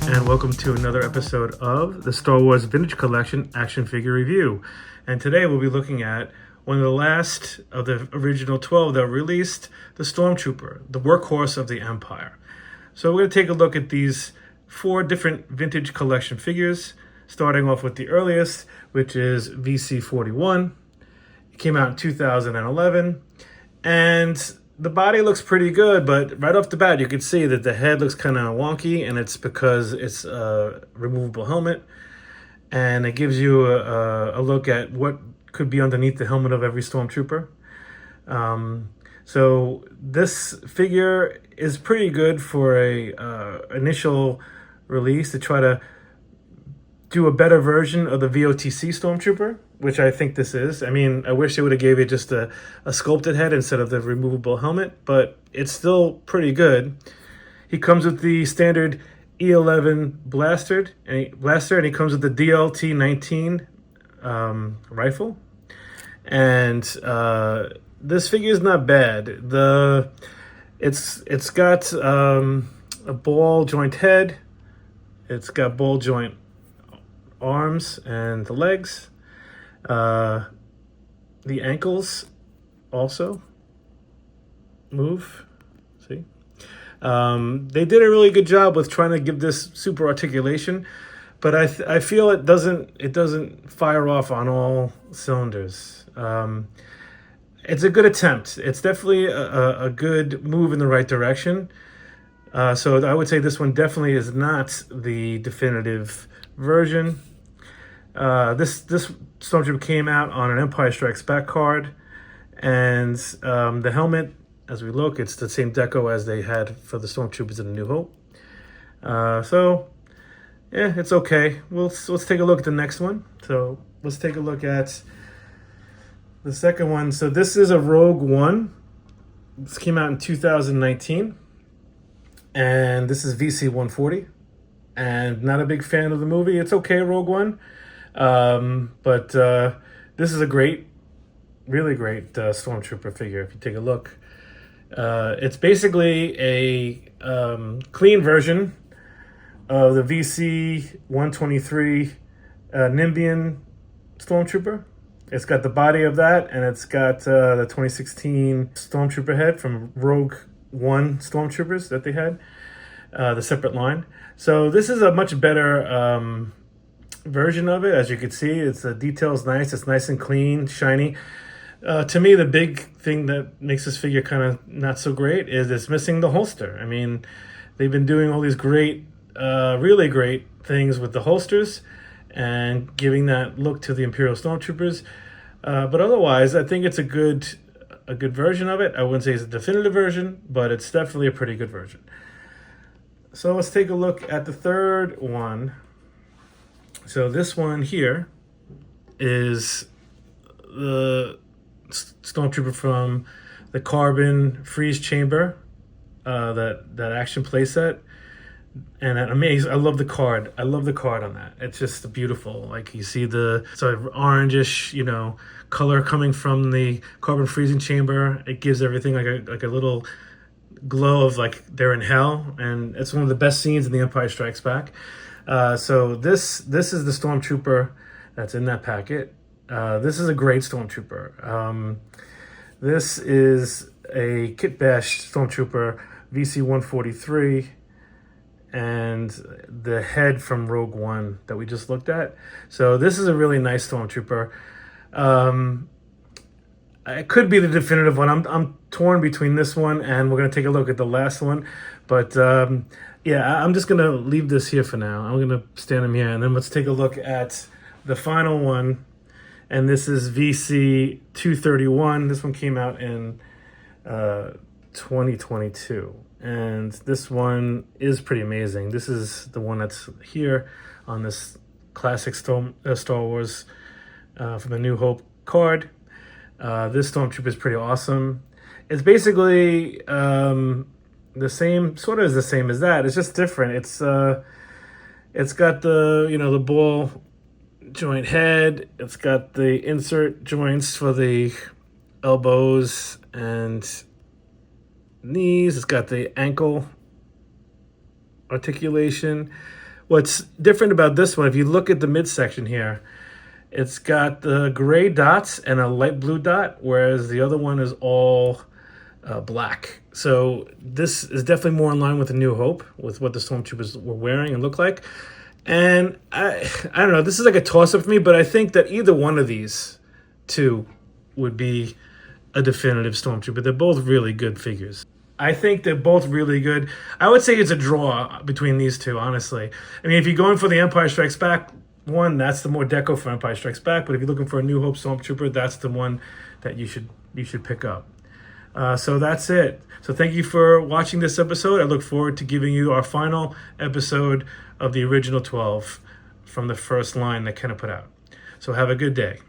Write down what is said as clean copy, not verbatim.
and welcome to another episode of the Star Wars Vintage Collection Action Figure Review. And today we'll be looking at one of the last of the original 12 that released, the Stormtrooper, the workhorse of the Empire. So we're going to take a look at these 4 different vintage collection figures, starting off with the earliest, which is VC41. It came out in 2011, and the body looks pretty good, but right off the bat, you can see that the head looks kind of wonky, and it's because it's a removable helmet, and it gives you a look at what could be underneath the helmet of every Stormtrooper. So this figure is pretty good for a initial release to try to do a better version of the VOTC Stormtrooper, which I think this is. I mean, I wish they would have gave it just a sculpted head instead of the removable helmet, but it's still pretty good. He comes with the standard E11 blaster, and he comes with the DLT-19 rifle. And this figure is not bad. It's got a ball joint head. It's got ball joint arms and the legs. The ankles also move. See? They did a really good job with trying to give this super articulation, but I feel it doesn't fire off on all cylinders. It's a good attempt. It's definitely a good move in the right direction. So I would say this one definitely is not the definitive version. This Stormtrooper came out on an Empire Strikes Back card, and the helmet, as we look, it's the same deco as they had for the Stormtroopers in A New Hope. So yeah, it's okay. Let's take a look at the next one. So let's take a look at the second one. So this is a Rogue One. This came out in 2019, and this is VC140. And not a big fan of the movie. It's okay, Rogue One. But this is a really great Stormtrooper figure. If you take a look, it's basically a clean version of the VC-123 Nimbian Stormtrooper. It's got the body of that, and it's got the 2016 Stormtrooper head from Rogue One Stormtroopers that they had, the separate line. So this is a much better version of it. As you can see, the detail's nice. It's nice and clean, shiny. To me, the big thing that makes this figure kind of not so great is it's missing the holster. I mean, they've been doing all these great, really great things with the holsters and giving that look to the Imperial Stormtroopers. But otherwise, I think it's a good version of it. I wouldn't say it's a definitive version, but it's definitely a pretty good version. So let's take a look at the third one. So this one here is the Stormtrooper from the Carbon Freeze Chamber, that action playset. And amazing! I love the card. I love the card on that. It's just beautiful. Like you see the sort of orangish, color coming from the carbon freezing chamber. It gives everything like a little glow of like they're in hell, and it's one of the best scenes in The Empire Strikes Back. So this is the Stormtrooper that's in that packet. This is a great Stormtrooper. This is a Kit Bash Stormtrooper VC-143, and the head from Rogue One that we just looked at. So this is a really nice Stormtrooper. It could be the definitive one. I'm torn between this one, and we're going to take a look at the last one. But yeah, I'm just going to leave this here for now. I'm going to stand him here, and then let's take a look at the final one. And this is VC231. This one came out in 2022. And this one is pretty amazing. This is the one that's here on this classic Star Wars from the New Hope card. This Stormtrooper is pretty awesome. It's basically the same, sort of is the same as that. It's just different. It's got the the ball joint head. It's got the insert joints for the elbows and knees. It's got the ankle articulation. What's different about this one, if you look at the midsection here, it's got the gray dots and a light blue dot, whereas the other one is all black. So this is definitely more in line with A New Hope, with what the Stormtroopers were wearing and look like. And I don't know, this is like a toss-up for me, but I think that either one of these two would be a definitive Stormtrooper. They're both really good figures. I think they're both really good. I would say it's a draw between these two, honestly. I mean, if you're going for the Empire Strikes Back one, that's the more deco for Empire Strikes Back. But if you're looking for a New Hope Stormtrooper, that's the one that you should pick up. So that's it. So thank you for watching this episode. I look forward to giving you our final episode of the original 12 from the first line that Kenna put out. So have a good day.